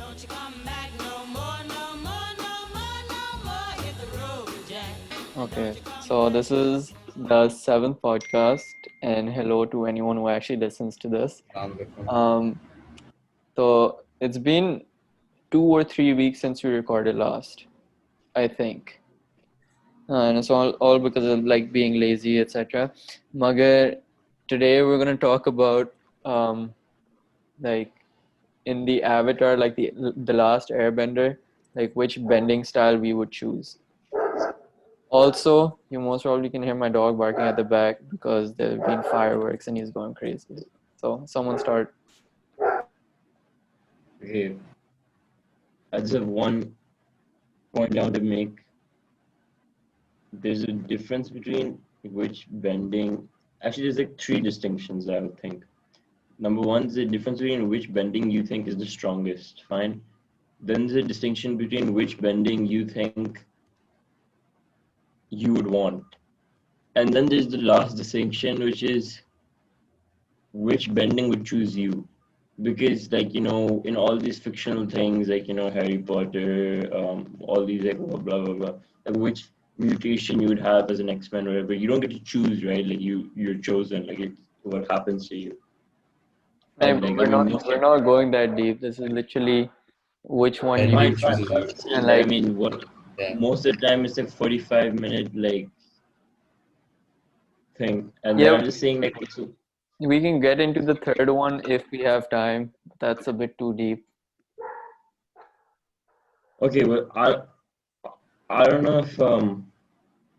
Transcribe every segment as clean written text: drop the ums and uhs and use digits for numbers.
Don't you come back no more, no more, no more, no more. Hit the road, Jack. Okay, so this is the seventh podcast, and hello to anyone who actually listens to this. Assalamualaikum. Um, so it's been 2 or 3 weeks since we recorded last, I think, and it's all because of like being lazy, etc. Magar, today we're gonna talk about like in the Avatar, like the last Airbender, like which bending style we would choose. Also, you most probably can hear my dog barking at the back because there have been fireworks and he's going crazy. So someone start. Okay, I just have one point down to make. There's a difference between which bending. Actually, there's like three distinctions I would think. Number one is the difference between which bending you think is the strongest. Fine. Then there's a distinction between which bending you think you would want. And then there's the last distinction, which is which bending would choose you. Because in all these fictional things Harry Potter, all these like blah blah blah, like which mutation you would have as an X-Men or whatever, you don't get to choose, right? Like you're chosen, like it's what happens to you. Hey, And bro, like we're I mean not most we're not going that deep. This is literally which one and you mine would fine, choose, I'm saying and that, I like mean what yeah, most of the time it's like 45-minute like thing, and then yeah, I'm just saying like so, we can get into the third one if we have time. That's a bit too deep. okay, well I don't know if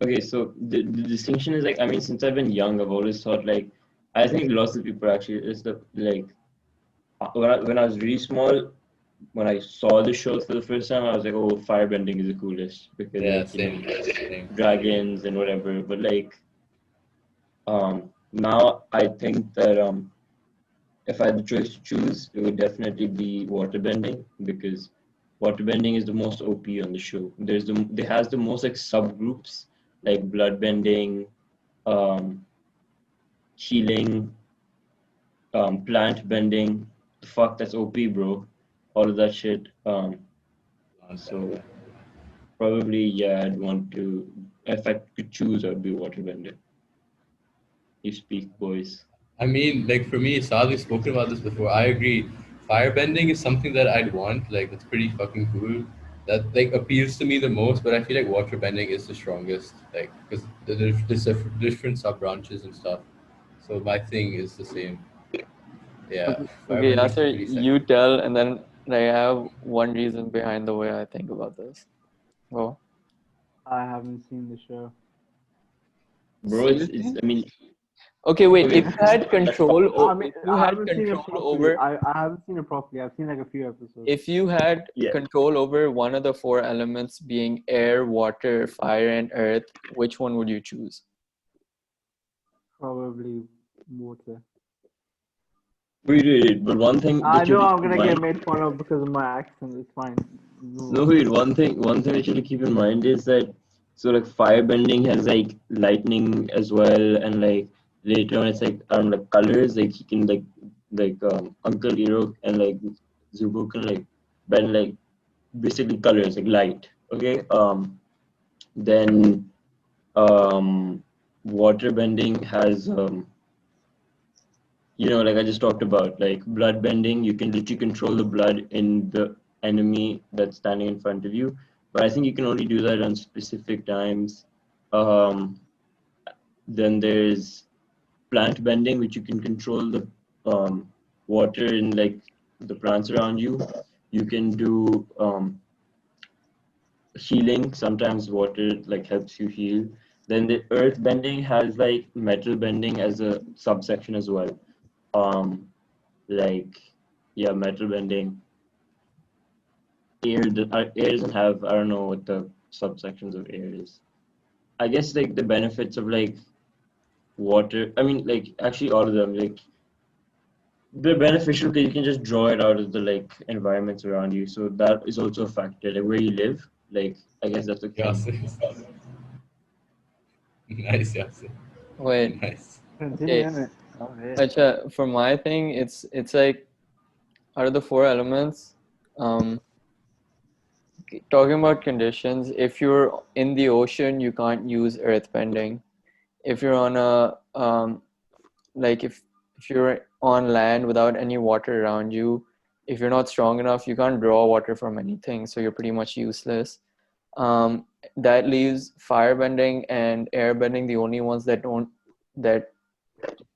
okay, so the distinction is like, I mean, since I've been young, I've always thought like, I think lots of people actually is the like when I was really small, when I saw the shows for the first time, I was like, oh, firebending is the coolest because Yeah, like same, same. dragons and whatever. But like now I think that if I had the choice to choose, it would definitely be waterbending because waterbending is the most OP on the show. There has the most like subgroups like bloodbending, um, healing, plant bending. The fuck, that's OP, bro. All of that shit. So probably yeah, I'd want to. If I could choose, I'd be waterbender. You speak, boys. I mean, like for me, Saad, we've spoken about this before. I agree. Firebending is something that I'd want. Like, it's pretty fucking cool. That like appeals to me the most. But I feel like waterbending is the strongest. Like, because there's different sub branches and stuff. So my thing is the same. Yeah, Okay, okay, firebending is Yasir, pretty sick. you tell, and then like, I have one reason behind the way I think about this. Oh, I haven't seen the show. Bro, it's seriously? I mean, Okay, wait. okay, If you had control, I mean, if you I had haven't seen it control properly. over, I haven't seen it properly. I've seen like a few episodes. if you had yeah. control over one of the four elements being air, water, fire, and earth, which one would you choose? Probably water. Wait, but one thing I that you know have to I'm keep in gonna get mind. made fun of because of my accent. It's fine. No, No. wait, one thing that you have to keep in mind is that so like firebending has like lightning as well, and like later on it's like like colors, like he can like Uncle Hero and like Zubu can like bend like basically colors like light. Okay. Then water bending has like I just talked about, like blood bending, you can literally control the blood in the enemy that's standing in front of you. But I think you can only do that on specific times. Um, then there's plant bending, which you can control the water in like the plants around you. You can do healing. Sometimes water like helps you heal. Then the earth bending has like metal bending as a subsection as well. Um, like yeah, metal bending. Air doesn't have, I don't know what the subsections of air is. I guess like the benefits of like water. I mean, like actually all of them like they're beneficial because you can just draw it out of the like environments around you. So that is also a factor. Like where you live, like I guess that's a thing. Yasir. Nice, Yasir. Wait, Nice. Continue okay. on it. Oh, yeah. Acha, for my thing, it's like out of the four elements, Um, Talking about conditions, if you're in the ocean, you can't use earth bending. If you're on a like if you're on land without any water around you, if you're not strong enough, you can't draw water from anything, so you're pretty much useless. Um, that leaves firebending and airbending the only ones that don't that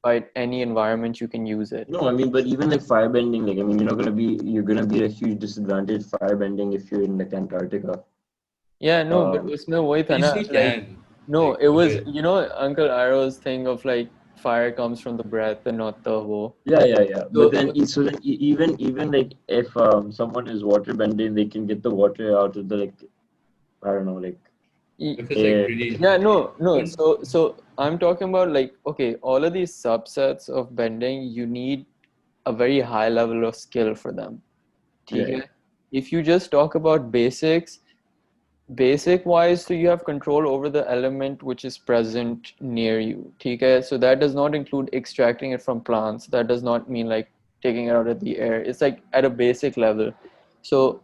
by any environment you can use it. No, I mean, but even like firebending, like I mean, you're gonna be at a huge disadvantage firebending if you're in like Antarctica. Yeah, no, but Um, उसमें वही था You ना, still like can. no, Like, it a was bit. Uncle Arrow's thing of like fire comes from the breath and not the wo. yeah. But then, So so then even like if someone is water bending, they can get the water out of the like I don't know like y- If it's like air. really. yeah, no, no. Don't- So I'm talking about like okay, all of these subsets of bending, you need a very high level of skill for them. ठीक Yeah. है? If you just talk about basics, basic wise, so you have control over the element which is present near you. ठीक है? So that does not include extracting it from plants. That does not mean like taking it out of the air. It's like at a basic level. So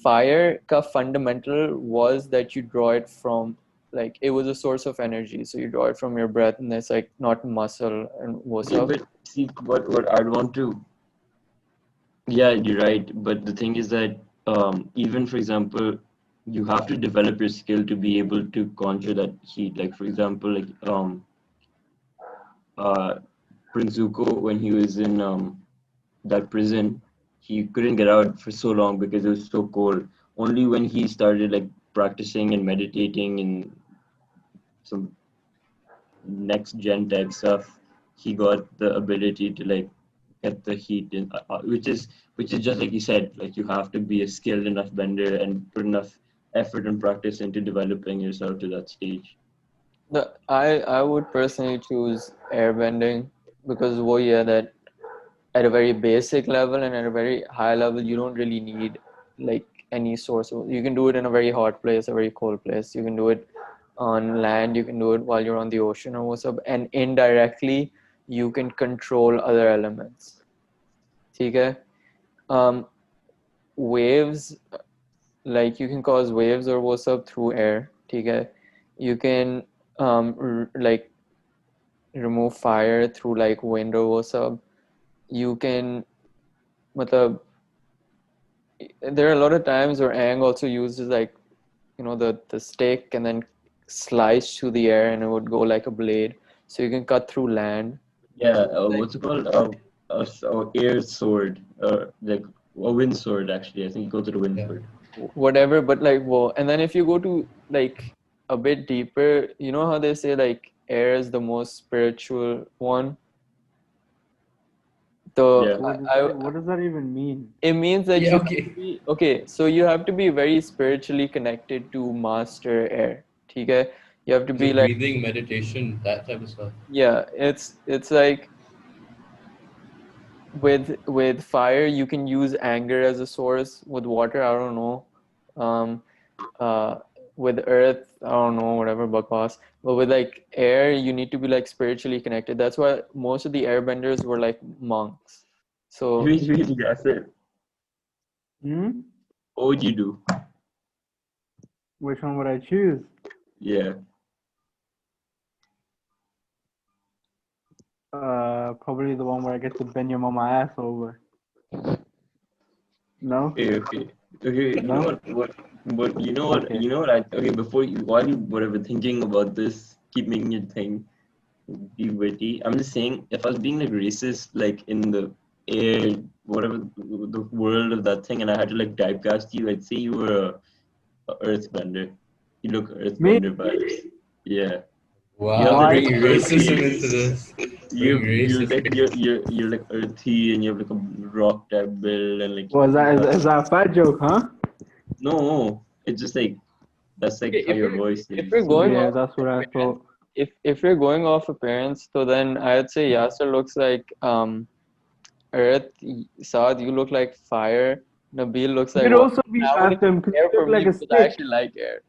fire ka fundamental was that you draw it from like it was a source of energy. So you draw it from your breath and it's like not muscle and wo Okay, sab. but see what I'd want to. Yeah, you're right. But the thing is that even for example, you have to develop your skill to be able to conjure that heat. Like for example, like uh Prince Zuko when he was in that prison, he couldn't get out for so long because it was so cold. Only when he started like practicing and meditating and some next gen type stuff, he got the ability to like get the heat in, which is just like you said, like you have to be a skilled enough bender and put enough effort and practice into developing yourself to that stage. I would personally choose airbending because wo yeah that at a very basic level and at a very high level you don't really need like any source of, you can do it in a very hot place, a very cold place, you can do it on land, you can do it while you're on the ocean or what's up, and indirectly you can control other elements. ठीक है? um Waves, like you can cause waves or what's up through air. ठीक है? You can like remove fire through like wind or what's up. You can matlab, there are a lot of times where Aang also uses like the stick and then slice through the air and it would go like a blade, so you can cut through land. Yeah, Like what's it called? Air sword, like a wind sword. Actually, I think you go to the wind Yeah. sword. whatever, but like whoa. And then if you go to like a bit deeper, you know how they say like air is the most spiritual one. So Yeah. What does that even mean? it means that Yeah, you have to okay. be okay. So you have to be very spiritually connected to master air. ठीक है? You have to It's be like like breathing, meditation, that type of stuff. yeah. It's like with fire you can use anger as a source. With water, I don't know. Um, uh, with earth, I don't know. Whatever bakwas. But with like air, you need to be like spiritually connected. That's why most of the airbenders were like monks. So Really, that's it. Hmm? What would you do? Which one would I choose? Yeah. Probably the one where I get to bend your mama ass over. No? Okay. You know No? what? You know what? Okay. You know what? Okay, before you, while you whatever thinking about this, keep making your thing be witty. I'm just saying, if I was being like racist, like in the air, whatever the world of that thing, and I had to like typecast you, I'd say you were a earthbender. You look Me? earthbender vibes. Yeah. You have Wow, that Why? like bringing racism into earthy. this. Bringing You're racism. like you're like earthy, and you have like a rock type build, and like Was that uh, is that a fat joke, huh? no, it's just like that's like okay, how your voice if we're is. So going like Yeah, off that's what I appearance, thought. if we're going off appearance, so then I'd say Yasser looks like earth. Saad, you look like fire. Nabil looks You like could water. also be I would Atom because air you for look me like a because I stick. actually like air.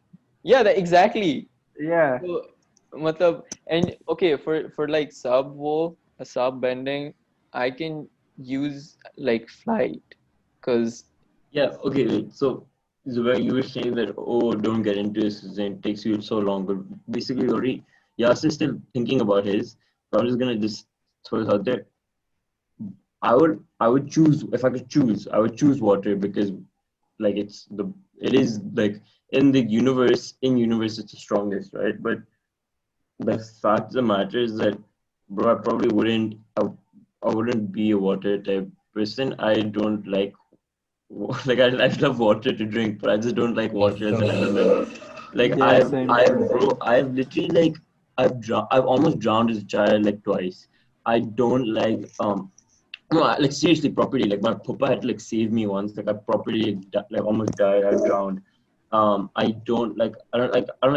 Yeah, exactly. Yeah. So, matlab, and okay, for like a sub bending, I can use like flight, because Yeah, okay, wait. So, Zubair, you were saying that, oh, don't get into this, it takes you so long. But basically, already, Yasir's still thinking about his. So I'm just gonna just throw this out there. I would choose, if I could choose, I would choose water because like it is like in universe it's the strongest, right? But the fact of the matter is that, bro, I wouldn't be a water type person. I don't like like I love water to drink, but I just don't like water as an element. Like Yeah, same. I've literally like I've almost drowned as a child like twice. I don't like no, like seriously, properly. Like my papa had to like save me once. Like I properly like almost died. I drowned. I don't like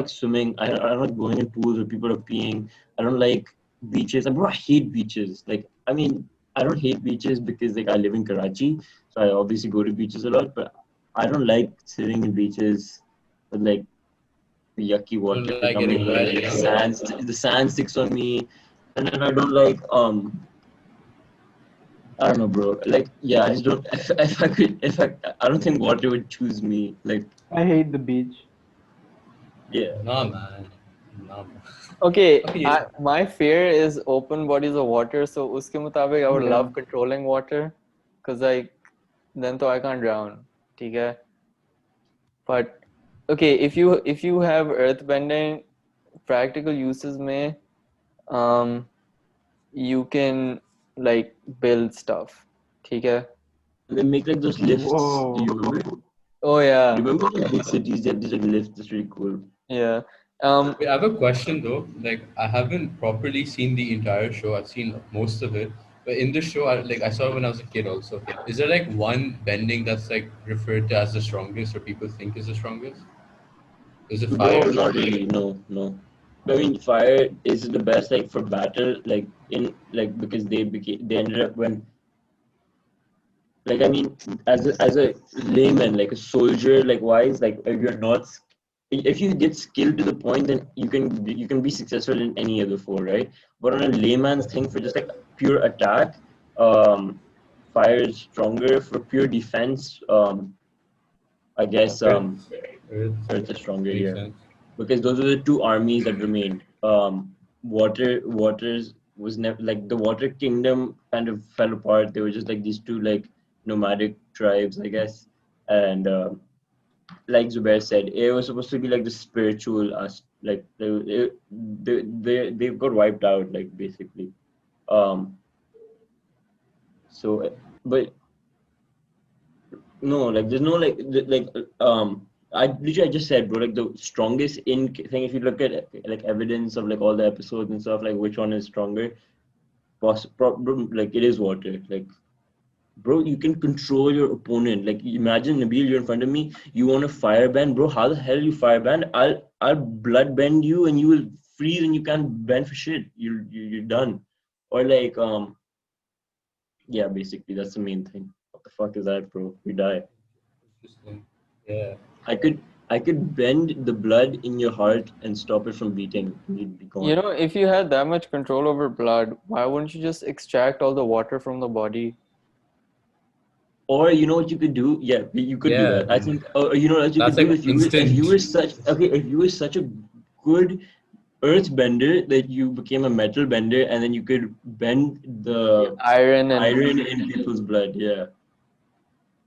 swimming. I don't like going in pools where people are peeing. I don't like beaches. Bro, I hate beaches. Like I mean, I don't hate beaches because like I live in Karachi, so I obviously go to beaches a lot. But I don't like sitting in beaches with like yucky Don't water like getting coming wet, in. yeah. The sand sticks on me, and then I don't like I don't know, bro. Like, yeah, I just don't. If I could, if I don't think water would choose me. Like, I hate the beach. yeah, Nah, man. Nah, man. Okay, Okay. my fear is open bodies of water. So uske mutabik I would Yeah. love controlling water, cause like then तो I can't drown. ठीक है? But okay, if you have earthbending, practical uses में you can like build stuff. ठीक है? and they make like those lifts. Do Whoa. you remember? Oh yeah, Remember those big cities that these like lifts? That's really cool. yeah. Wait, I have a question though. Like, I haven't properly seen the entire show. I've seen most of it, but in the show, I saw it when I was a kid. Also, is there like one bending that's like referred to as the strongest, or people think is the strongest? Is it No, fire? not really. No, no. I mean, fire is the best like for battle. Like in like because they ended up when like I mean as a layman like a soldier like wise like if you're not if you get skilled to the point then you can be successful in any of the four, right? But on a layman's thing for just like pure attack, um fire is stronger. For pure defense, I guess Earth earth is stronger makes here sense. because those are the two armies that remained. Waters was never like the Water Kingdom kind of fell apart. They were just like these two like nomadic tribes, I guess. And like Zubair said, it was supposed to be like the spiritual us, like they got wiped out, like basically. Um, so, but no, like there's no I literally I just said, bro, like the strongest in thing. If you look at like evidence of like all the episodes and stuff, like which one is stronger, bro, like it is water. Like, bro, you can control your opponent. Like, imagine Nabil, you're in front of me. You want to fireband, bro? How the hell you fireband? I'll blood bend you, and you will freeze, and you can't bend for shit. You're done. Or like yeah, basically that's the main thing. What the fuck is that, bro? We die. Interesting. Yeah. I could bend the blood in your heart and stop it from beating. You'd be You gone. know, if you had that much control over blood, why wouldn't you just extract all the water from the body? Or you know what you could do? Yeah, you could do Yeah. that. I think. Or you know what you That's could do like if you were instant. such okay if you were such a good earth bender that you became a metal bender and then you could bend the Iron and iron in people's blood. Yeah,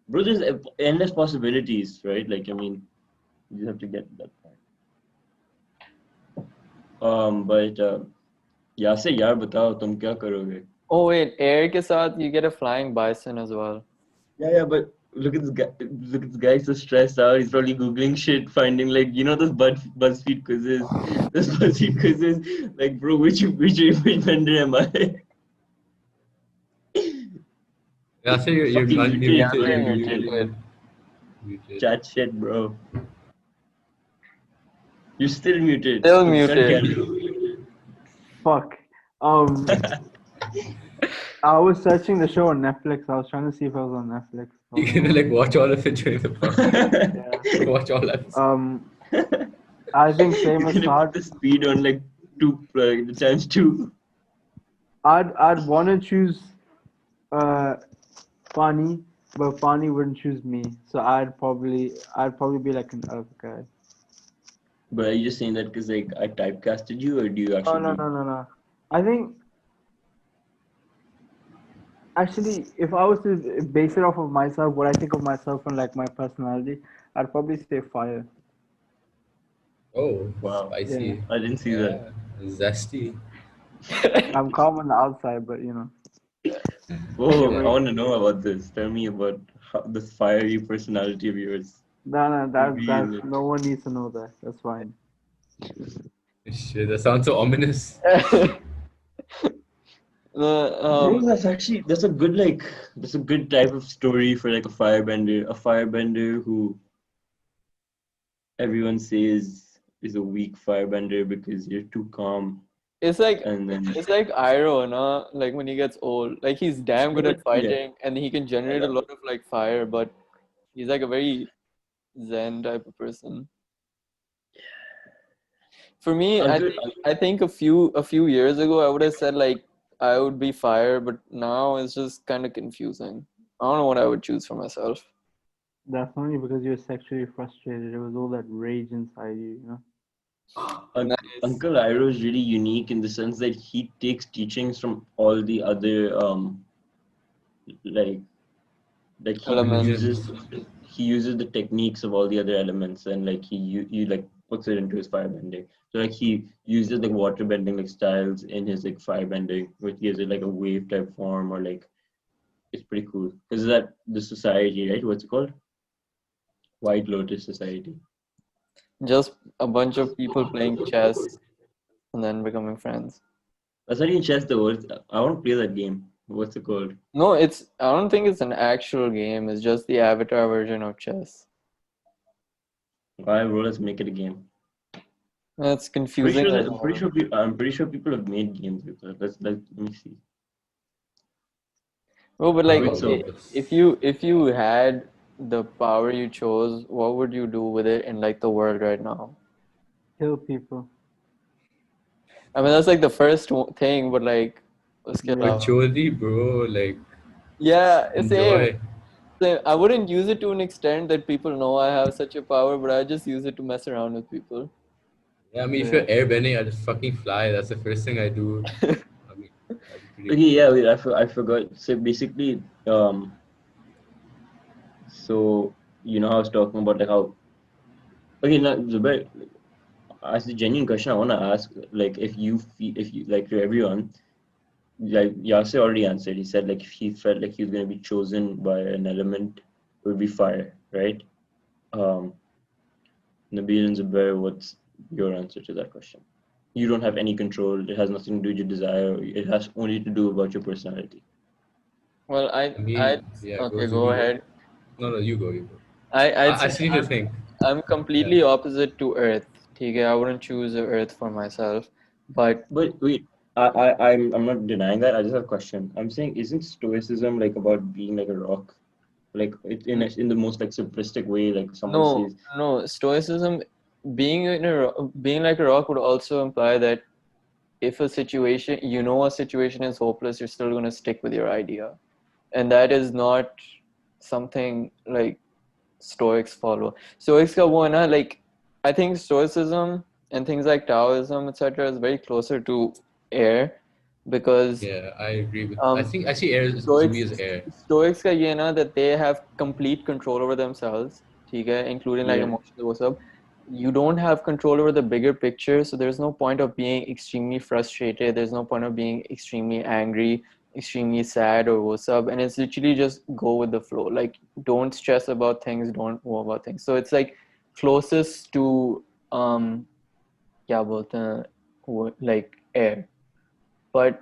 bro. There's endless possibilities, right? Like I mean, you just have to get that point. But यासे यार बताओ तुम क्या करोगे? oh wait, air के साथ you get a flying bison as well. Yeah, but look at this guy. Look at this guy so stressed out. He's probably googling shit, finding like those BuzzFeed quizzes. Those BuzzFeed quizzes. Like, bro, which vendor am I? Yeah, so you're Fucking muted, Yeah, bro. unmuted. You're You're they're muted. muted. muted. Muted. Chat shit, bro. You're still muted. Still तुम कर क्या muted. रहे हो? Fuck. I was searching the show on Netflix. I was trying to see if I was on Netflix. You're gonna like watch all of it during the podcast. Yeah. Watch all episodes. I think same You're as gonna put Saad. the speed on like the times two. I'd want to choose Pani But Pani wouldn't choose me, so I'd probably be like an earth guy. But are you just saying that because like I typecasted you, or do you No, actually no, no, no, no. I think actually, if I was to base it off of myself, what I think of myself and like my personality, I'd probably say fire. Oh, Wow, Yeah, spicy. I didn't see that. Yeah, zesty. I'm calm on the outside, but you know, Oh, I Yeah. want to know about this. Tell me about this fiery personality of yours. no, no, that's Reveal no one needs to know that. That's fine. Shit, that sounds so ominous. No, Bro, that's a good type of story for like a firebender who everyone says is a weak firebender because you're too calm, it's like and then it's like Iroh, no? Like when he gets old, like he's damn no, good but at yeah, fighting, and he can I generate a got lot it. of like fire, but he's like a very zen type of person. For me, Uncle, I think a few years ago I would have said like I would be fire, but now it's just kind of confusing. I don't know what I would choose for myself. That's only because you're sexually frustrated. It was all that rage inside you, you know. Nice. Uncle Iroh is really unique in the sense that he takes teachings from all the other like like Elements. he uses the techniques of all the other elements, and like he like puts it into his firebending. So like he uses like water bending like styles in his like firebending, which gives it like a wave type form, or like it's pretty cool because that the society, right? What's it called? White Lotus Society. Just a bunch of people playing chess and then becoming friends. That's not even chess though. I want to play that game. What's it called? No, I don't think it's an actual game. It's just the avatar version of chess. Alright, bro, let's make it a game. It's confusing as well. I'm pretty sure people have made games with that. Let me see. Oh, but How like, Wait, about so if this? you had the power you chose, what would you do with it in like the world right now? Kill people. I mean, that's like the first thing, but like, uske Yeah. alawa. Macholi, bro, like, Yeah, same. enjoy. Same. I wouldn't use it to an extent that people know I have such a power, but I just use it to mess around with people. Yeah, I mean, if you're Yeah. airbending, I just fucking fly. That's the first thing I do. I mean, that'd be pretty okay, cool. yeah, wait, I forgot. So basically, so you know, I was talking about like how okay, now Zubair, as a genuine question, I want to ask, like, if you like to everyone, like Yasir already answered. He said like if he felt like he was going to be chosen by an element, it would be fire, right? Um, Nabil and Zubair, what's your answer to that question? You don't have any control. It has nothing to do with your desire. It has only to do about your personality. Well, I I, mean, yeah, go okay, go Zubi, go. ahead. No, no, you go, you go. I'd I say still need to think. I'm Yeah. completely opposite to Earth. Okay, I wouldn't choose Earth for myself, but But wait, I'm not denying that. I just have a question. I'm saying, isn't stoicism like about being like a rock? Like it in the most like simplistic way, like someone no, says, no. Stoicism, being like a rock would also imply that if a situation is hopeless, you're still going to stick with your idea, and that is not something like Stoics follow. Stoics ka wo hai na, like I think Stoicism and things like Taoism, etc., is very closer to air because Yeah, I agree with. I um, think I see air. Zubi Stoics is air. Stoics का ये है ना that they have complete control over themselves, ठीक है, including like yeah, emotions वो सब. You don't have control over the bigger picture, so there's no point of being extremely frustrated. There's no point of being extremely angry, extremely sad or वो सब. And it's literally just go with the flow. Like don't stress about things, don't worry about things. So it's like closest to um क्या बोलते हैं like air. But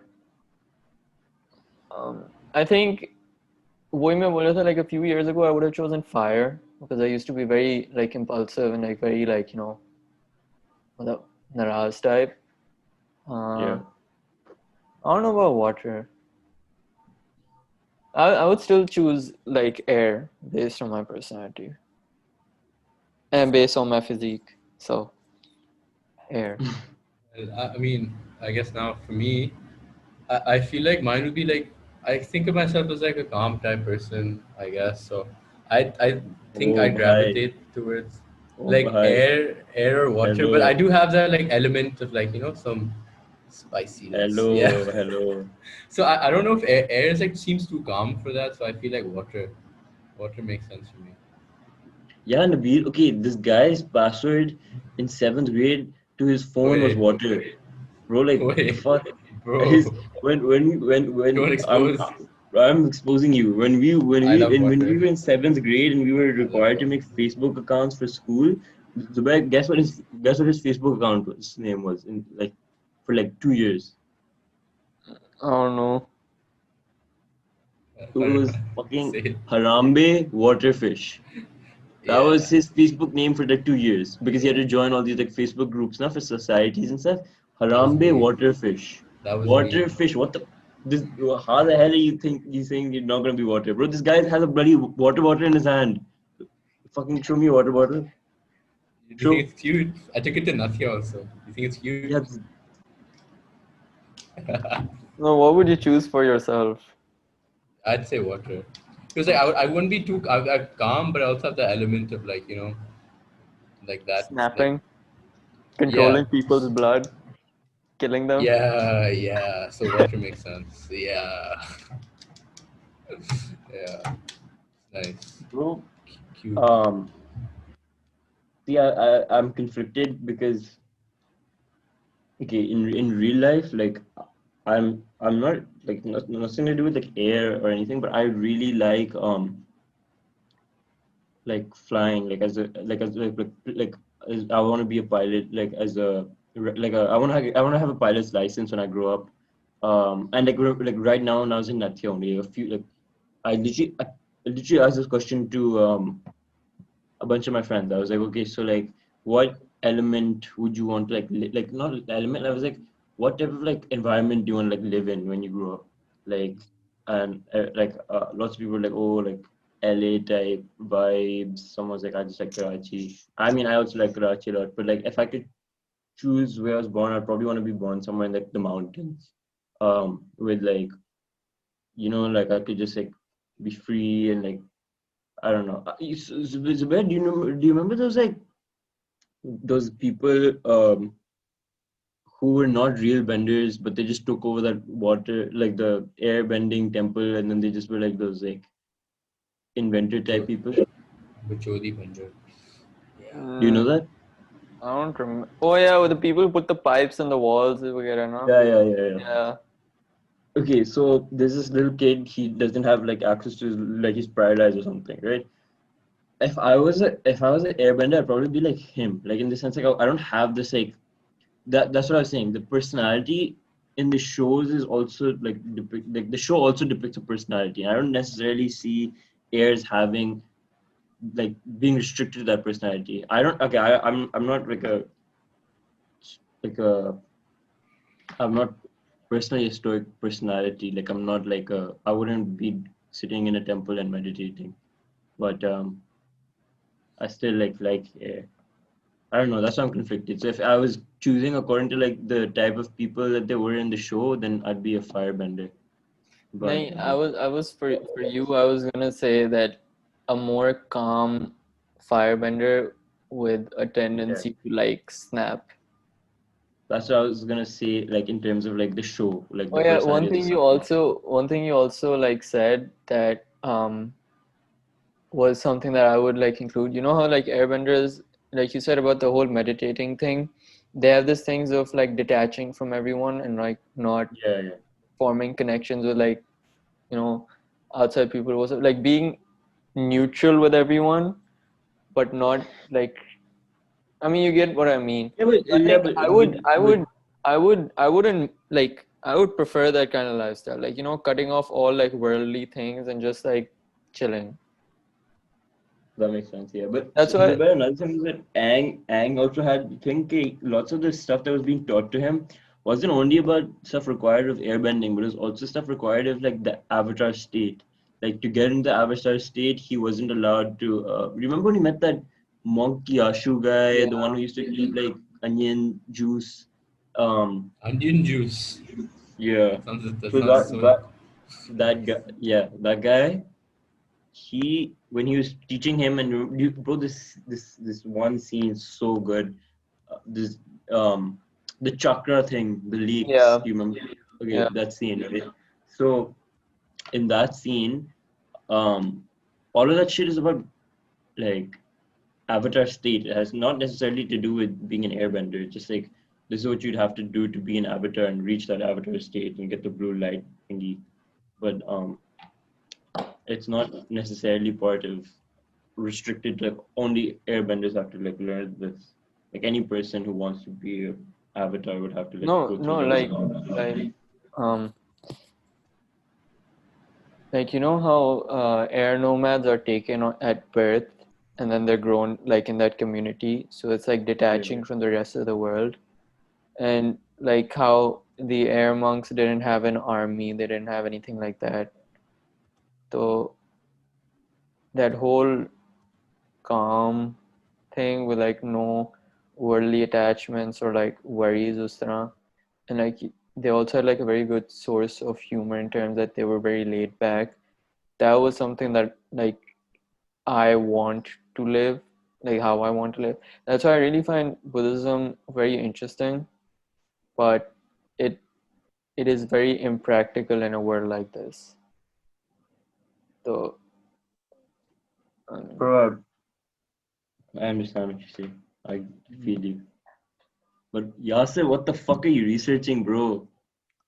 I think वही मैं बोल रहा था like a few years ago I would have chosen fire because I used to be very like impulsive and like very like मतलब naraz type. yeah. I don't know about water. I would still choose like air based on my personality and based on my physique. So air. I mean, I guess now for me, I feel like mine would be like I think of myself as like a calm type person, I guess. So I think Oh, I bhai. gravitate towards Oh, like bhai. air or water, but I Hello. do have that like element of like some spiciness. Yeah. Hello. Hello. So I don't know if air is like seems too calm for that. So I feel like water makes sense for me. Yeah, Nabil. Okay, this guy's password in seventh grade to his phone was Wait, water. Bro, like the wait, fuck. His bro, when don't expose. I'm exposing you. I love When we water. were in seventh grade and we were I love required to water. make Facebook accounts for school, Zubair, guess what his Facebook account was, his name was in like for like 2 years. I don't know. It was fucking Say it. Harambe Waterfish. That was Yeah, his Facebook name for like 2 years because he had to join all these like Facebook groups now for societies and stuff. that was Harambe me. Waterfish. That was me. Waterfish. What the? This? How the hell are you saying you're not gonna be water, bro? This guy has a bloody water bottle in his hand. Fucking show me a water bottle. Do you think Show. it's cute? I took it to Nathia also. You think it's cute? Yeah. No, what would you choose for yourself? I'd say water. Because like I wouldn't be too calm, but I also have the element of like like that like Snapping, yeah, controlling people's blood, killing them. yeah. So water makes sense. Yeah, yeah. Nice, Bro. cute. Um. See, I'm conflicted because okay, in real life, like I'm not like nothing to do with like air or anything, but I really like flying like as, I want to be a pilot like as a like a I want to have a pilot's license when I grow up. And like right now when I was in Nathia only a few like I literally asked this question to a bunch of my friends. I was like, okay, so like, what element would you want to like, like not element? I was like, what type of like environment do you want to like live in when you grow up? Like, and lots of people were like, oh, like LA type vibes. Someone was like, I just like Karachi. I mean, I also like Karachi a lot, but like, if I could choose where I was born, I'd probably want to be born somewhere in like the mountains, with like, like I could just like be free and like I don't know. Zubair, do you remember those like those people who were not real benders, but they just took over that water, like the air bending temple, and then they just were like those like inventor type Bacho- people. Bacholi Banjar. Do you Mm, know that? I don't remember. Oh yeah, with the people who put the pipes in the walls, वगैरह, no? Yeah. Yeah. Okay, so there's this little kid. He doesn't have like access to like he's paralyzed or something, right? If I was an airbender, I'd probably be like him. Like in the sense like I don't have this like that's what I was saying. The personality in the shows is also like the show also depicts a personality. I don't necessarily see heirs having like being restricted to that personality. I don't okay, I'm not like a I'm not personally a stoic personality. Like I'm not like a I wouldn't be sitting in a temple and meditating. But I still like air. I don't know. That's why I'm conflicted. So if I was choosing according to like the type of people that they were in the show, then I'd be a firebender. But No, I was for you. I was gonna say that a more calm firebender with a yeah, tendency to like snap. that's what I was gonna say. Like in terms of like the show, like Oh the yeah, personality of the show. one thing you also like said that was something that I would like include. You know how like airbenders, like you said about the whole meditating thing, they have this things of like detaching from everyone and like not Yeah. forming connections with like, you know, outside people, also like being neutral with everyone, but not like, I mean, you get what I mean. So I think I wouldn't like, I would prefer that kind of lifestyle, like, you know, cutting off all like worldly things and just like chilling. That makes sense. Yeah, but That's why. but another thing is that Ang also had I think lots of the stuff that was being taught to him wasn't only about stuff required of airbending, but it was also stuff required of like the avatar state. Like to get into the avatar state, he wasn't allowed to. Remember when he met that monk Yashu guy, the Yeah. one who used to eat like onion juice. Um, Onion juice. yeah. That So sounds so. that guy, he when he was teaching him, and bro, this one scene is so good. This the chakra thing, the leaks. Yeah, You remember? Okay, yeah. that scene, right? So in that scene, um, all of that shit is about like avatar state. It has not necessarily to do with being an airbender. It's just like this is what you'd have to do to be an avatar and reach that avatar state and get the blue light thingy. But it's not necessarily part of restricted, like only airbenders have to like learn this. Like any person who wants to be a avatar would have to like No, go through no, those. like, um, like you know how air nomads are taken at birth, and then they're grown like in that community. So it's like detaching from the rest of the world, and like how the air monks didn't have an army, they didn't have anything like that. So that whole calm thing with like no worldly attachments or like worries us tarah. And like they also had like a very good source of humor in terms that they were very laid back. That was something that like I want to live, like how I want to live. That's why I really find Buddhism very interesting, but it it is very impractical in a world like this. So Bro, I understand what you say. I feel you. But Yasir, what the fuck are you researching, bro?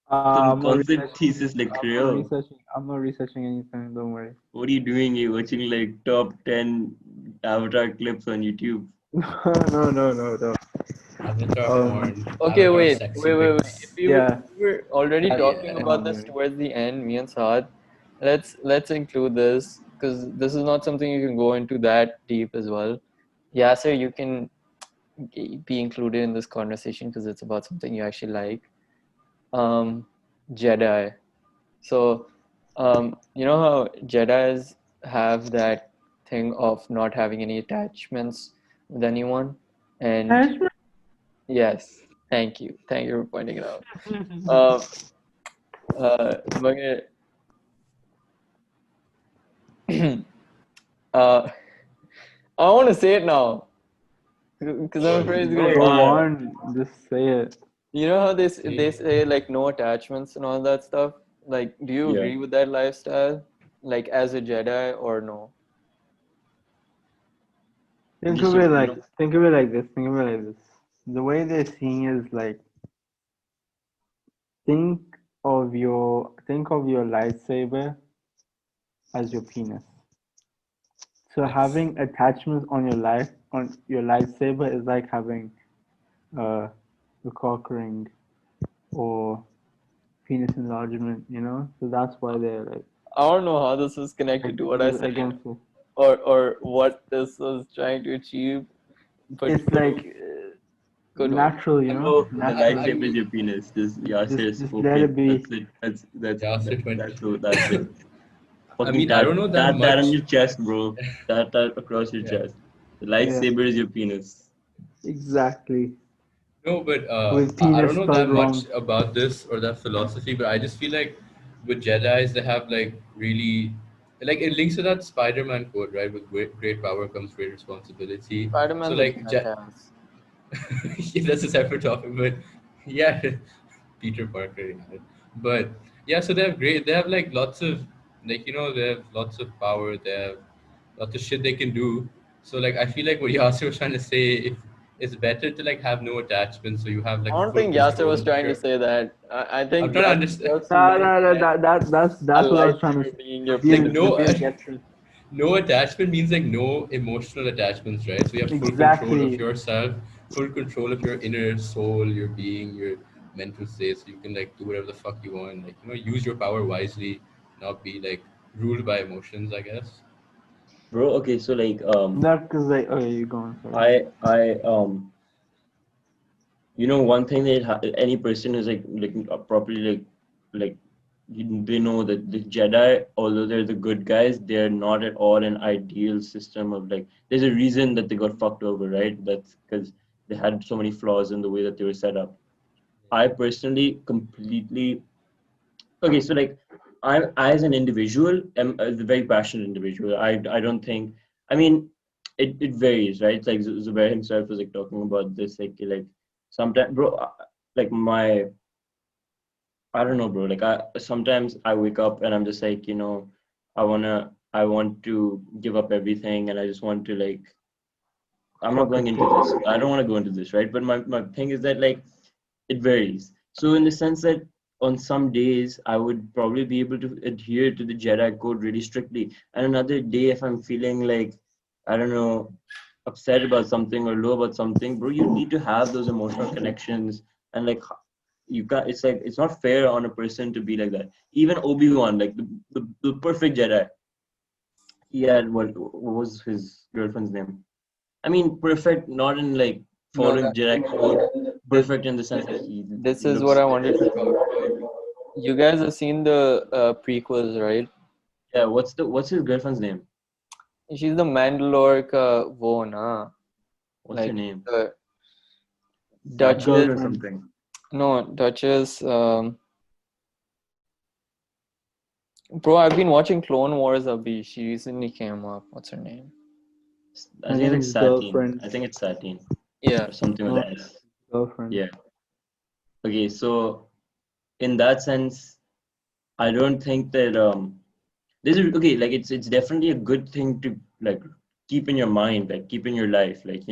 Some I'm not concept researching. thesis like I'm not real. researching. I'm not researching anything. Don't worry. What are you doing? You watching like top 10 avatar clips on YouTube? No, no, no, no. Avatar Um, porn, okay, avatar wait, sexy wait, wait, wait. pics. yeah. We were already talking Yeah. about Don't this worry. towards the end, me and Saad. Let's include this because this is not something you can go into that deep as well. Yeah, sir, you can be included in this conversation because it's about something you actually like. Um, Jedi. So, you know how Jedis have that thing of not having any attachments with anyone, and yes, thank you for pointing it out. Um, Magnet, I want to say it now because I'm afraid it's gonna. Go on. Just say it. You know how they say like no attachments and all that stuff. Like, do you Yeah. agree with that lifestyle? Like as a Jedi or no? Think Just of it so, like think of it like this. Think of it like this. The way they're seeing is like think think of your lightsaber as your penis. So That's having attachments on your lightsaber is like having uh, a cock ring or penis enlargement. So that's why they're like I don't know how this is connected to what I said against it. or what this was trying to achieve, but It's good, like good one. natural, bro, the natural. lightsaber is your penis. Just Yasir is Just let spoken. it be. That's it. Yasir 20. That's it. I Fucking mean, I don't know tat on that your much. chest, bro. Tat across your Yeah. chest. The Yeah, lightsaber is your penis. exactly. No, but With I penis don't know spelled that much wrong. about this or that philosophy, but I just feel like with Jedi's, they have like really, like it links to that Spider-Man quote, right? With great power comes great responsibility. So Spider-Man's a like, jackass. yeah, that's a separate topic, but yeah, Peter Parker, yeah. But yeah, so they have like lots of, like, they have lots of power, they have lots of shit they can do. So like, I feel like what Yasser was trying to say, if it's better to like have no attachment, so you have I like don't full think Yasser control was of trying to your. say that. I I'm think trying to Yasser understand. just No, meant no, no, that a that's what I was trying to lightsaber say. being your Like We'll, penis. no, we'll get to it. no attachment means like no emotional attachments, right? So you have full control of Exactly. yourself, full control of your inner soul, your being, your mental state. So you can like do whatever the fuck you want. Like, use your power wisely, not be like ruled by emotions, I guess. Bro, okay, so like Not because like, okay, you go on, sorry. I one thing that any person who's like properly like they know that the Jedi, although they're the good guys, they're not at all an ideal system of like. There's a reason that they got fucked over, right? That's because they had so many flaws in the way that they were set up. I personally completely okay. So like I as an individual am a very passionate individual. I don't think. I mean, it varies, right? Like Zubair himself was like talking about this, like sometimes, bro. Like I don't know, bro. Like I sometimes I wake up and I'm just like, I want to give up everything, and I just want to like. I'm not Fuck going it. into this. I don't want to go into this, right? But my thing is that like it varies. So in the sense that on some days I would probably be able to adhere to the Jedi code really strictly, and another day if I'm feeling like I don't know upset about something or low about something, bro, you need to have those emotional connections and like you got. It's like it's not fair on a person to be like that. Even Obi-Wan, like the perfect Jedi, he had what was his girlfriend's name? I mean, perfect, not in like No, following Jedi code. this, Perfect in the sense that he this is what looks. I wanted to talk about. You guys have seen the prequels, right? Yeah, what's his girlfriend's name? She's the Mandalorian wo, na? What's her Like name? the Fat girl or Duchess. Girlfriend. something. No, Duchess. Bro, I've been watching Clone Wars. Abhi, she recently came up. What's her name? I I think think it's it's Satine. girlfriend. I think it's Satine Yeah. or something with No, that. S. girlfriend. Yeah. Okay, so in that sense, I don't think that this is okay. Like it's definitely a good thing to like keep in your mind, like keep in your life, like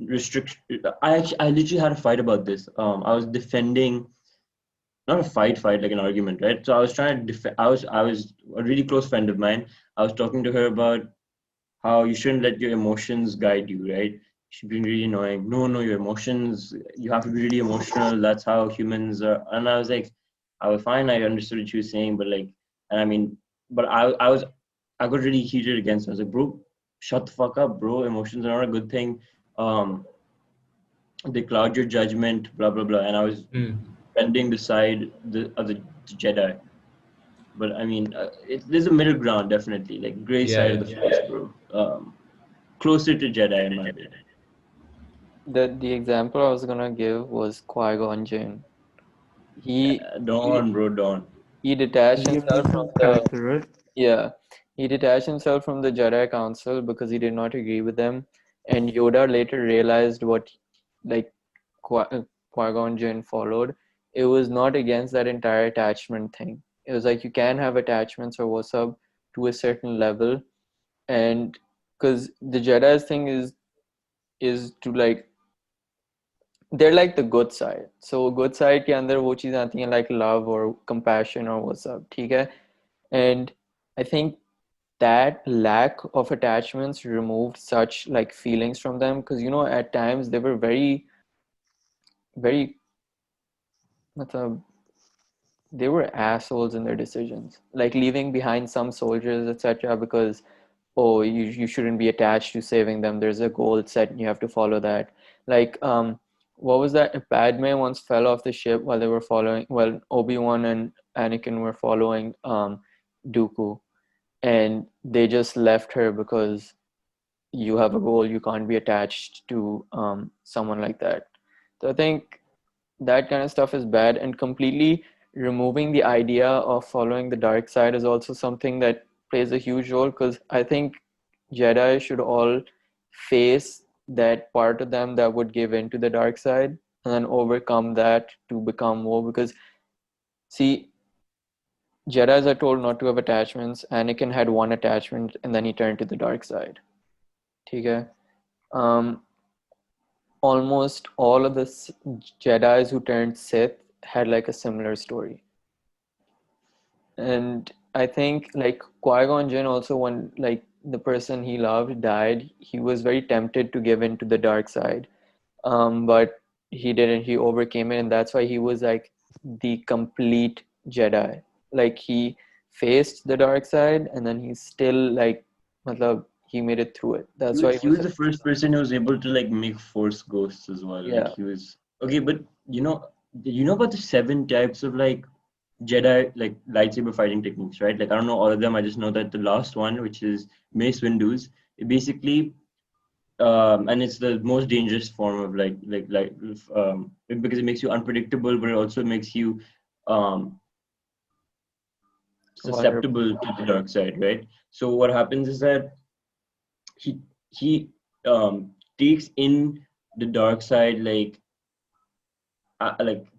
restrict. I literally had a fight about this. I was defending not a fight like an argument, right? So I was trying to defend. I was a really close friend of mine. I was talking to her about how you shouldn't let your emotions guide you, right? She's been really annoying. No, your emotions, you have to be really emotional. That's how humans are. And I was like, I was fine. I understood what she was saying, but like, and I mean, but I got really heated against her. I was like, bro, shut the fuck up, bro. Emotions are not a good thing. Um, they cloud your judgment, blah, blah, blah. And I was Hmm. bending the side of the Jedi. But I mean, there's a middle ground, definitely, like gray Yeah, side of yeah. the force, bro. Closer to Jedi in my opinion. The example I was gonna give was Qui-Gon Jinn. He he Dawn, bro, Dawn. he detached Liam himself from Neeson's the character, right? yeah he detached himself from the Jedi Council because he did not agree with them, and Yoda later realized what like Qui-Gon Jinn followed. It was not against that entire attachment thing. It was like you can have attachments or what's up to a certain level, and because the Jedi's thing is to like they're like the good side. So good side के अंदर वो चीज़ आती हैं like love or compassion or what's up, ठीक है? And I think that lack of attachments removed such like feelings from them because at times they were very very मतलब, they were assholes in their decisions, like leaving behind some soldiers, etc. because oh you shouldn't be attached to saving them, there's a goal set and you have to follow that. Like what was that, Padme once fell off the ship while they were following, well, Obi-Wan and Anakin were following Dooku, and they just left her because you have a goal, you can't be attached to someone like that. So I think that kind of stuff is bad, and completely removing the idea of following the dark side is also something that plays a huge role, because I think Jedi should all face that part of them that would give in to the dark side and then overcome that to become more. Because see, Jedis are told not to have attachments. Anakin had one attachment and then he turned to the dark side. Okay? um Almost all of the Jedis who turned Sith had like a similar story. And I think like Qui-Gon Jinn also, when like the person he loved died, he was very tempted to give in to the dark side. But he didn't, he overcame it, and that's why he was like the complete Jedi. Like he faced the dark side and then he still like matlab, he made it through it. He That's why was he he was was the first person who was able to like make force ghosts as well. Like yeah. he was okay, but you know about the seven types of like Jedi like lightsaber fighting techniques, right? Like I don't know all of them. I just know that the last one, which is Mace Windu's, it basically and it's the most dangerous form of because it makes you unpredictable, but it also makes you um vulnerable. susceptible to the dark side, right? So what happens is that he takes in the dark side like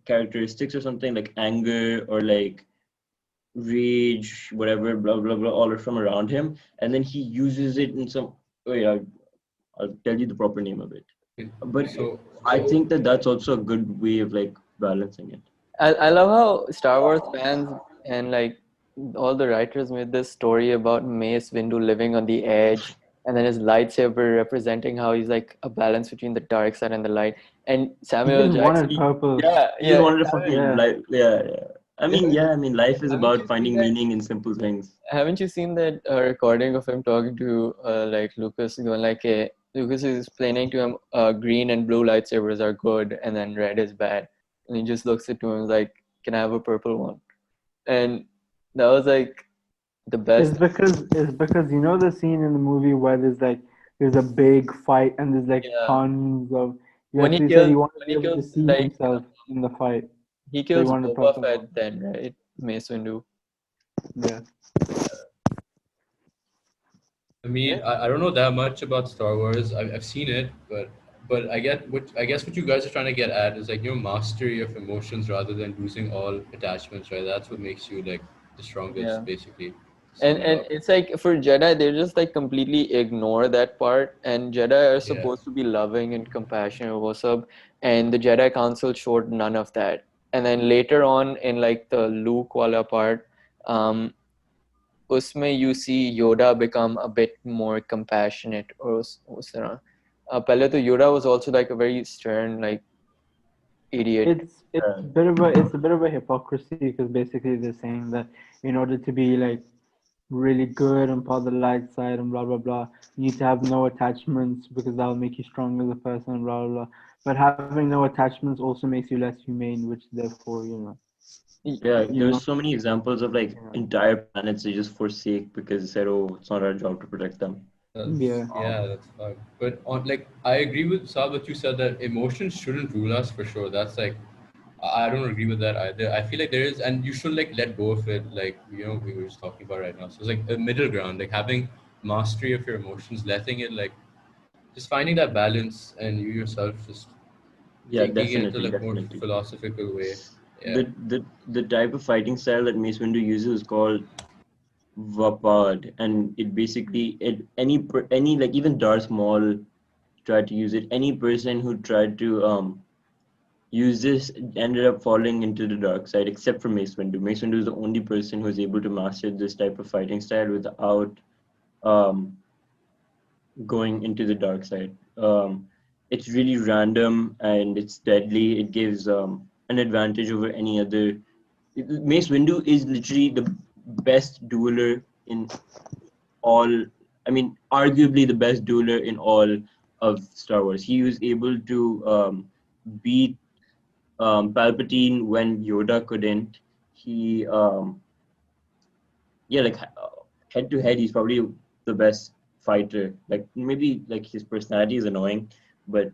characteristics or something like anger or like rage, whatever, blah blah blah, all from around him, and then he uses it in some. Oh yeah, I'll tell you the proper name of it. But So I think that that's also a good way of like balancing it. I love how Star Wars fans and like all the writers made this story about Mace Windu living on the edge, and then his lightsaber representing how he's like a balance between the dark side and the light. And He Samuel just Jackson, wanted purpose. Yeah, he just yeah, wanted to Samuel, fucking Yeah. life. Yeah, yeah. I mean, life is haven't about you seen finding that? meaning in simple things. Haven't you seen that recording of him talking to like Lucas, going like, Lucas is explaining to him, green and blue lightsabers are good, and then red is bad, and he just looks at him and is like, "Can I have a purple one?" And that was like the best. It's because you know the scene in the movie where there's a big fight and there's like Yeah, tons of when he said he wanted to when be he able to kills see like himself in the fight, he so he kills wanted Boba purple Fett one. then, right? Mace Windu. Yeah. I mean, I don't know that much about Star Wars. I've seen it, but I guess what you guys are trying to get at is like your mastery of emotions rather than losing all attachments, right? That's what makes you like the strongest, Yeah. basically. To sum it And up. it's like for Jedi, they just like completely ignore that part. And Jedi are Yeah. supposed to be loving and compassionate, what's up? And the Jedi Council showed none of that. And then later on in like the Luke wala part, um, उसमें you see Yoda become a bit more compassionate or उस तरह. पहले तो Yoda was also like a very stern like idiot. It's Uh, a bit of a hypocrisy because basically they're saying that in order to be like really good and part of the light side and blah blah blah, you need to have no attachments because that'll make you strong as a person, blah blah blah. But having no attachments also makes you less humane, which therefore, yeah, you there's don't, so many examples of like entire planets they just forsake because they said, "Oh, it's not our job to protect them." yeah. That's fine. But on like I agree with Saab that you said that emotions shouldn't rule us for sure. That's like I don't agree with that either. I feel like there is, and you should like let go of it. Like we were just talking about right now. So it's like a middle ground, like having mastery of your emotions, letting it like just finding that balance, and you yourself just Yeah, taking it into definitely, like more definitely. philosophical way. Yeah. The type of fighting style that Mace Windu uses is called Vapad, and it basically any like even Darth Maul tried to use it. Any person who tried to use this ended up falling into the dark side, except for Mace Windu. Mace Windu is the only person who is able to master this type of fighting style without um, going into the dark side. It's really random and it's deadly. It gives an advantage over any other. Mace Windu is literally the best dueler in all. I mean, arguably the best dueler in all of Star Wars. He was able to beat Palpatine when Yoda couldn't. He yeah, like head to head, he's probably the best fighter. Like maybe like his personality is annoying, but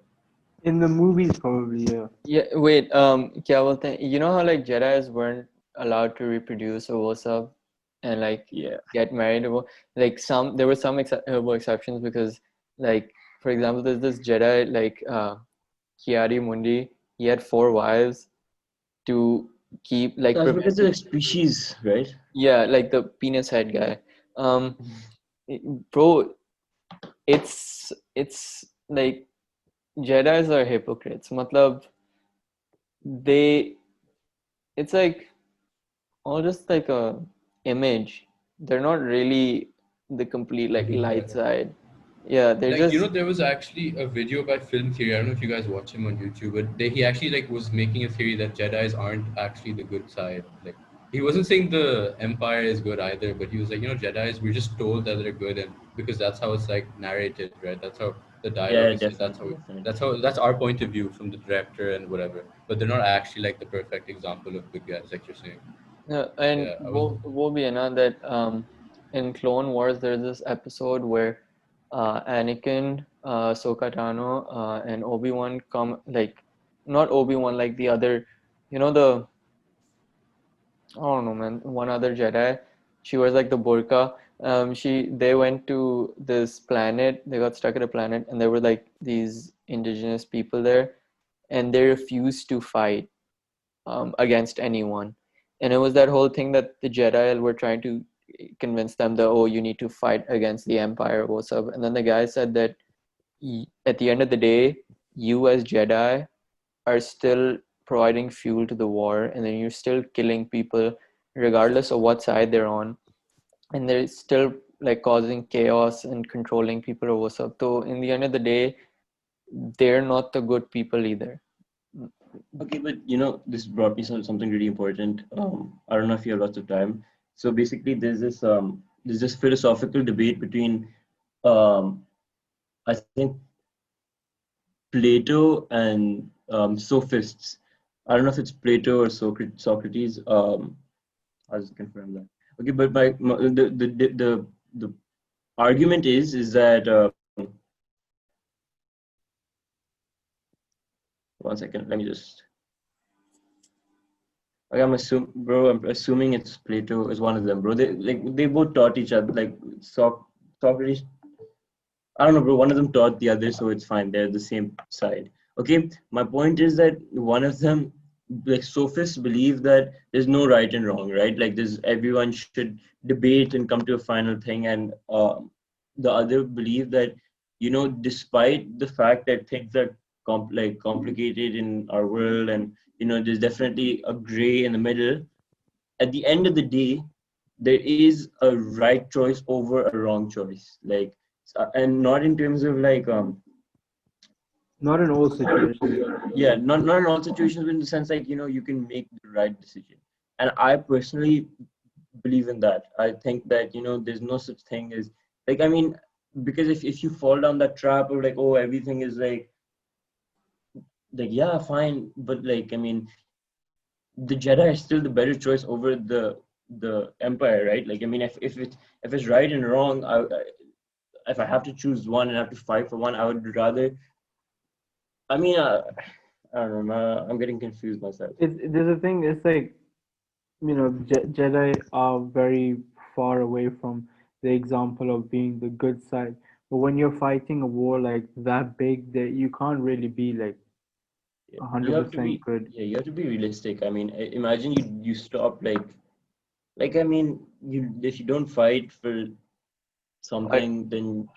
In the movies, probably, yeah. Yeah, wait, क्या बोलते हैं? You know how like Jedis weren't allowed to reproduce or what's up and like yeah, get married or like there were some exceptions because like for example there's this Jedi like Kiari Mundi, he had 4 wives to keep like that's because they're preventing, like species, right? yeah, like the penis head guy. Um Bro, it's like Jedis are hypocrites. Matlab they it's like all just like a image. They're not really the complete The like good light guy. side. Yeah, they're Like just there was actually a video by film theory. I don't know if you guys watch him on YouTube, but he actually like was making a theory that Jedi's aren't actually the good side. Like he wasn't saying the Empire is good either, but he was like, Jedi's we're just told that they're good, and because that's how it's like narrated, right? That's how the dialogue Yeah, is. definitely, definitely. That's our point of view from the director and whatever. But they're not actually like the perfect example of good guys, like you're saying. yeah, and Yeah, I was. wo bhi hai na that in Clone Wars there's this episode where Anakin, Ahsoka Tano, and Obi-Wan come like not Obi-Wan like the other, the I don't know man, one other Jedi She wears like the burqa. They went to this planet. They got stuck at a planet, and there were like these indigenous people there, and they refused to fight against anyone. And it was that whole thing that the Jedi were trying to convince them that, oh, you need to fight against the Empire, what's up? And then the guy said that at the end of the day, you as Jedi are still providing fuel to the war, and then you're still killing people regardless of what side they're on, and they're still like causing chaos and controlling people or what's up. So in the end of the day, they're not the good people either. Okay, but this brought me something really important. I don't know if you have lots of time. So basically, there's this philosophical debate between I think Plato and sophists. I don't know if it's Plato or Socrates. I'll just confirm that. Okay, but the argument is that one second. Let me just. Okay, I'm assuming it's Plato is one of them, bro. They both taught each other. Like Socrates, I don't know, bro. One of them taught the other, so it's fine. They're the same side. Okay. My point is that one of them, like sophists, believe that there's no right and wrong, right? Like everyone should debate and come to a final thing, and the other believe that despite the fact that things are complicated in our world, and there's definitely a gray in the middle. At the end of the day, there is a right choice over a wrong choice. Like, and not in terms of like Not in all situations. yeah, not in all situations, but in the sense like you can make the right decision. And I personally believe in that. I think that there's no such thing as like, I mean, because if you fall down that trap of like, oh, everything is like yeah, fine, but like, I mean, the Jedi is still the better choice over the Empire, right? Like, I mean, if it's right and wrong, if I have to choose one and have to fight for one, I would rather. I mean, I don't know. I'm getting confused myself. There's a thing. It's like Jedi are very far away from the example of being the good side. But when you're fighting a war like that big, that you can't really be like Yeah. You have to 100% be, good. yeah, you have to be realistic. I mean, imagine you stop like I mean, if you don't fight for But something, then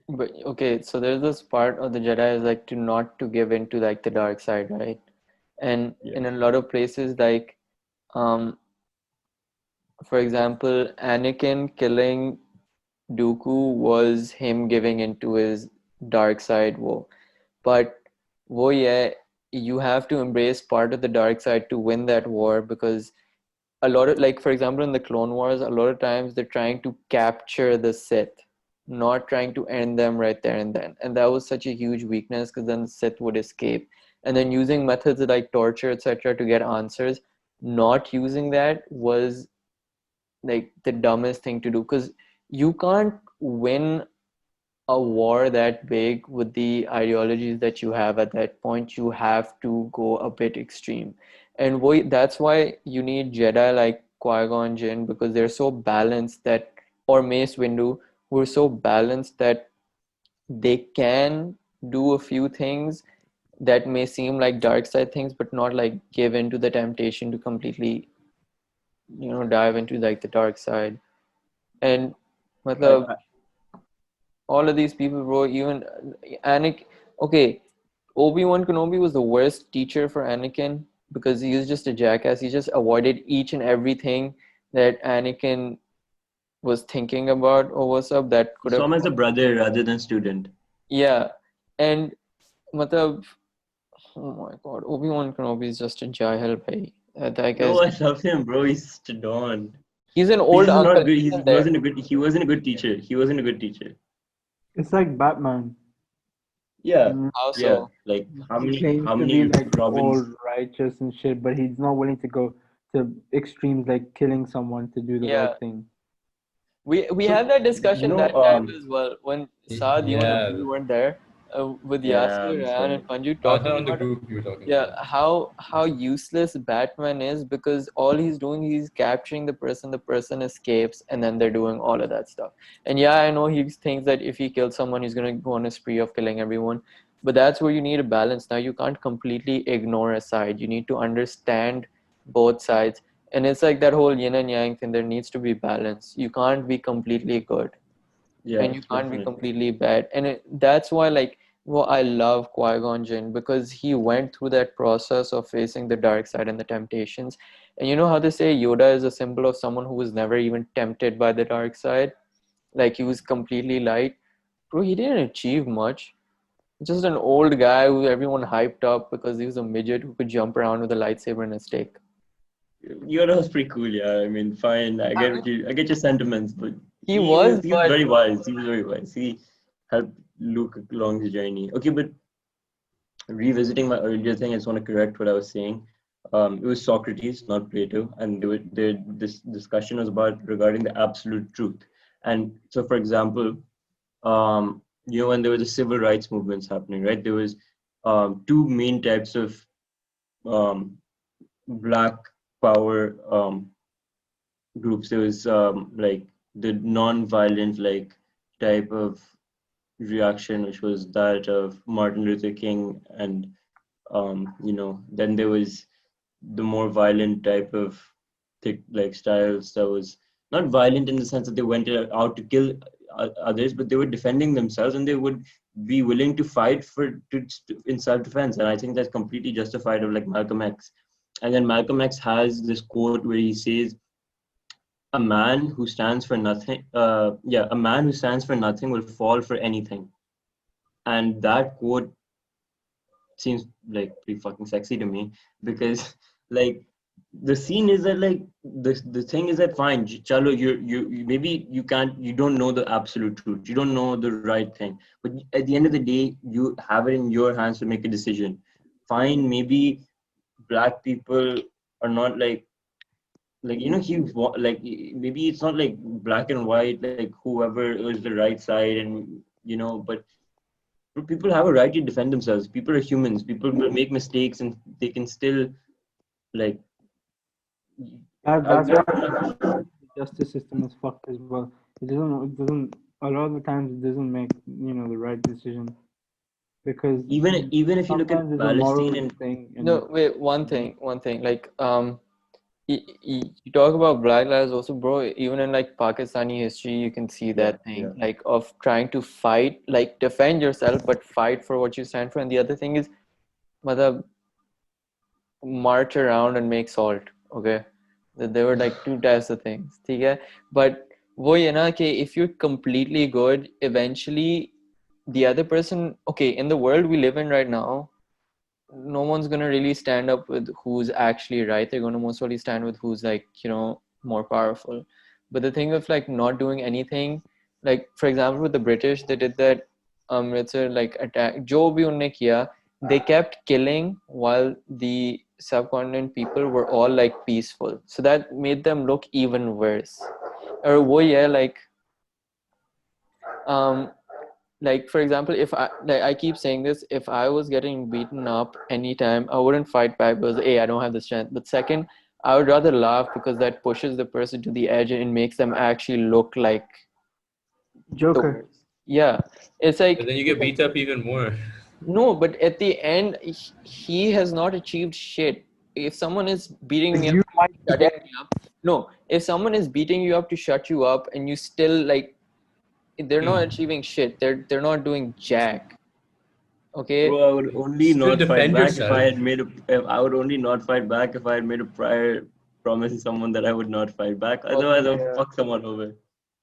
but okay, so there's this part of the Jedi is like to not to give in to like the dark side, right? And yeah. in a lot of places, like um, for example, Anakin killing Dooku was him giving into his dark side war. But yeah, you have to embrace part of the dark side to win that war, because a lot of, like for example in the Clone Wars, a lot of times they're trying to capture the Sith, not trying to end them right there and then. And that was such a huge weakness, because then the Sith would escape. And then using methods like torture, etc., to get answers, not using that was like the dumbest thing to do, because you can't win a war that big with the ideologies that you have at that point. You have to go a bit extreme. And that's why you need Jedi like Qui-Gon Jinn, because they're so balanced that, or Mace Windu, who are so balanced that they can do a few things that may seem like dark side things, but not like give in to the temptation to completely, dive into like the dark side. And I, matlab, I, all of these people, bro, even Anakin. Okay, Obi-Wan Kenobi was the worst teacher for Anakin, because he was just a jackass. He just avoided each and everything that Anakin was thinking about or what's up that I could saw have. him as a brother rather than student. Yeah, and matlab, oh my God, Obi-Wan Kenobi is just a jahil bhai. That No, guy's, I love him, bro. He's such a don. he's an He's old just uncle. not good. He isn't there. He wasn't a good teacher. He wasn't a good teacher. It's like Batman. Yeah, Mm, How yeah. so? Like how He many claims how to be many like all Robins? righteous and shit, but he's not willing to go to extremes like killing someone to do the right Yeah, thing. we So had that you discussion know that time as well when Saad, you and Yeah, Abu weren't there. with Yeah, Yasir I'm Ryan and sorry. Panju I thought talking on the about group you were talking yeah about. how useless Batman is, because all he's doing, he's capturing the person escapes, and then they're doing all of that stuff. And yeah, I know he thinks that if he kills someone, he's gonna go on a spree of killing everyone, but that's where you need a balance. Now you can't completely ignore a side, you need to understand both sides. And it's like that whole yin and yang thing, there needs to be balance. You can't be completely good Yeah, and you can't be definitely. completely bad. And that's why, like, well, I love Qui-Gon Jinn, because he went through that process of facing the dark side and the temptations. And you know how they say Yoda is a symbol of someone who was never even tempted by the dark side? Like, he was completely light. Bro, he didn't achieve much. Just an old guy who everyone hyped up because he was a midget who could jump around with a lightsaber and a stick. Yoda was pretty cool, yeah. I mean, fine. I mean, I get your sentiments, but he was, he was but very wise. He was very wise. He helped Luke along his journey. Okay, but revisiting my earlier thing, I just want to correct what I was saying. It was Socrates, not Plato, and this discussion was about regarding the absolute truth. And so, for example, when there was the civil rights movements happening, right? There was two main types of um, black power groups. There was like the non-violent like type of reaction, which was that of Martin Luther King, and then there was the more violent type of like styles that was not violent in the sense that they went out to kill others, but they were defending themselves and they would be willing to fight in self-defense. And I think that's completely justified of like Malcolm X. And then Malcolm X has this quote where he says, a man who stands for nothing, a man who stands for nothing will fall for anything. And that quote seems like pretty fucking sexy to me because like the scene is that like the thing is that fine, chalo, maybe you don't know the absolute truth, you don't know the right thing, but at the end of the day you have it in your hands to make a decision. Fine, maybe black people are not like like maybe it's not like black and white, like whoever is the right side, and but people have a right to defend themselves. People are humans. People will make mistakes and they can still like That's why the justice system is fucked as well. It doesn't a lot of the times it doesn't make the right decision because even if you look sometimes at there's a Palestine moral and thing and no, wait, one thing, like, you talk about Black lives also, bro. Even in like Pakistani history, you can see yeah, that thing, yeah. like of trying to fight, like defend yourself, but fight for what you stand for. And the other thing is, matlab, march around and make salt. Okay, there were like two types of things. ठीक है? But वो ये ना कि if you're completely good, eventually the other person. Okay, in the world we live in right now, no one's gonna really stand up with who's actually right. They're gonna most probably stand with who's like, more powerful. But the thing of like not doing anything, like for example with the British, they did that Amritsar like attack. Jo bhi unne kiya, they kept killing while the subcontinent people were all like peaceful. So that made them look even worse. Or wo yeah, um like for example, if I keep saying this, if I was getting beaten up anytime, I wouldn't fight back because A, I don't have the strength, but second, I would rather laugh because that pushes the person to the edge and it makes them actually look like the Joker. worst. Yeah, it's But like then you get beat up even more. no, but at the end he has not achieved shit. If someone is beating me up, You might shutting get me up, no, if someone is beating you up to shut you up and you still like, they're not achieving shit, they're not doing jack. Okay. Bro, I would only Still not fight defend back if I yourself. had I would only not fight back if I had made a prior promise to someone that I would not fight back. Otherwise, I would yeah, fuck someone over.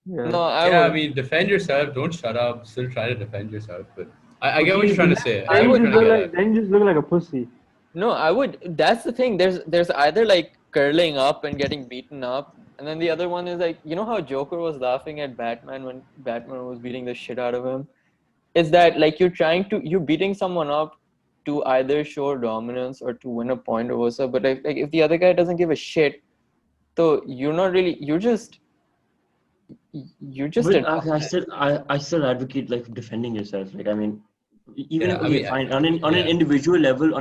yeah. No, I Yeah, I would. mean, defend yourself. Don't shut up. Still try to defend yourself. But I get what you're Then trying to then say. I I get then you what would. you're just trying to look get like at. then you just look like a pussy. No, I would. That's the thing. There's either like curling up and getting beaten up, and then the other one is like, how Joker was laughing at Batman when Batman was beating the shit out of him. Is that like you're beating someone up to either show dominance or to win a point or what's up. But like if the other guy doesn't give a shit, so you're not really. You're just But an. I still advocate like defending yourself. Like I mean, Even Yeah, if, I okay, mean, fine, on an yeah. individual level,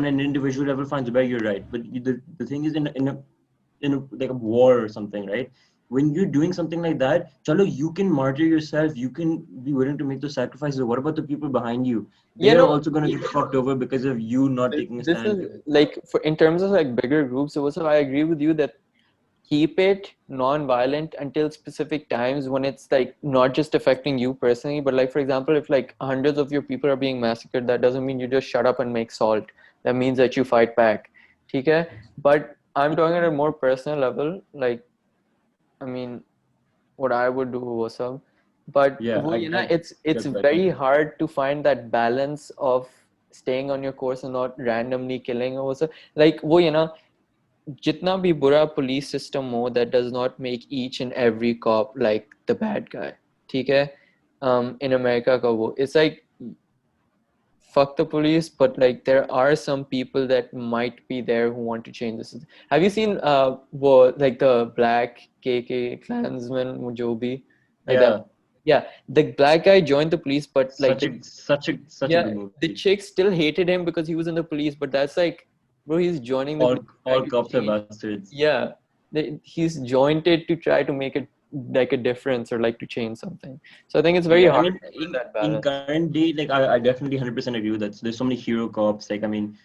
fine, Zubair, you're right. But the thing is, in a like a war or something, right? When you're doing something like that, chalo, you can martyr yourself, you can be willing to make those sacrifices. What about the people behind you? You They are know, also going to get fucked over because of you not taking a this is stand. like for in terms of like bigger groups. Also, I agree with you that keep it non-violent until specific times when it's like not just affecting you personally, but like for example, if like hundreds of your people are being massacred, that doesn't mean you just shut up and make salt. That means that you fight back. Okay? But I'm talking at a more personal level. Like, I mean, what I would do was some, but Yeah, well, I it's get that. very hard to find that balance of staying on your course and not randomly killing also. Like, वो ये ना जितना भी बुरा police system हो, that does not make each and every cop like the bad guy. ठीक है? In America का वो, it's like fuck the police, but like there are some people that might be there who want to change the system. Have you seen like the black KK Klansman Mujobi, like that? Yeah, Yeah, the black guy joined the police, but like such a yeah, good the movie. chick still hated him because he was in the police. But that's like, bro, he's joining the police All trying to cops are change. bastards. Yeah, he's joined it to try to make it like a difference or like to change something. So I think it's very Yeah, I hard mean, to find that in balance. current day, like I definitely 100% agree with that. So there's so many hero cops, like I mean,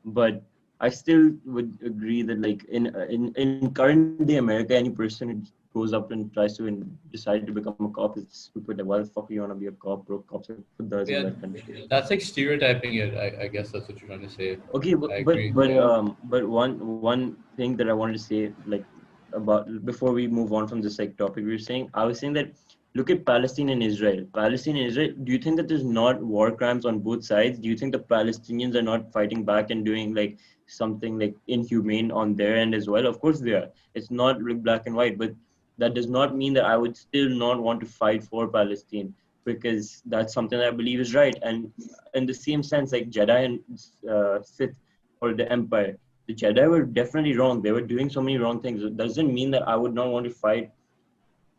but I still would agree that like in current day America, any person who goes up and tries to and decide to become a cop is stupid. Like, why the fuck do you want to be a cop, bro? Cops are khudas in Yeah, that country. that's like stereotyping it. I guess that's what you're trying to say. Okay, I agree. Yeah. but one thing that I wanted to say, like, about before we move on from this like topic we were saying, I was saying that look at Palestine and Israel. Palestine and Israel. Do you think that there's not war crimes on both sides? Do you think the Palestinians are not fighting back and doing like something like inhumane on their end as well? Of course they are. It's not like black and white, but that does not mean that I would still not want to fight for Palestine because that's something that I believe is right. And in the same sense, like Jedi and Sith or the Empire, the Jedi were definitely wrong. They were doing so many wrong things. It doesn't mean that I would not want to fight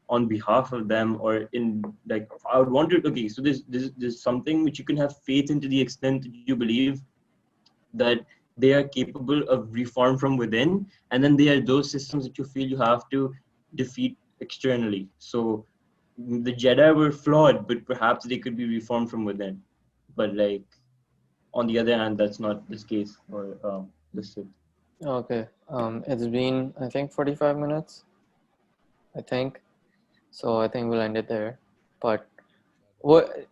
on behalf of them or in like I would want to. Okay, so there's something which you can have faith into the extent that you believe that they are capable of reform from within, and then there are those systems that you feel you have to defeat externally. So the Jedi were flawed, but perhaps they could be reformed from within. But like on the other hand, that's not this case for the Sith. Okay. It's been I think 45 minutes. I think so. I think we'll end it there. But what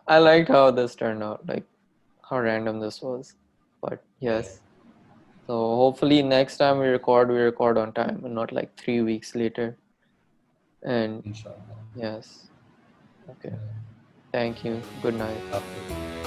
I liked how this turned out. Like how random this was. But yes. So hopefully next time we record on time and not like 3 weeks later. And Inshallah. yes. Okay. Thank you. Good night. After.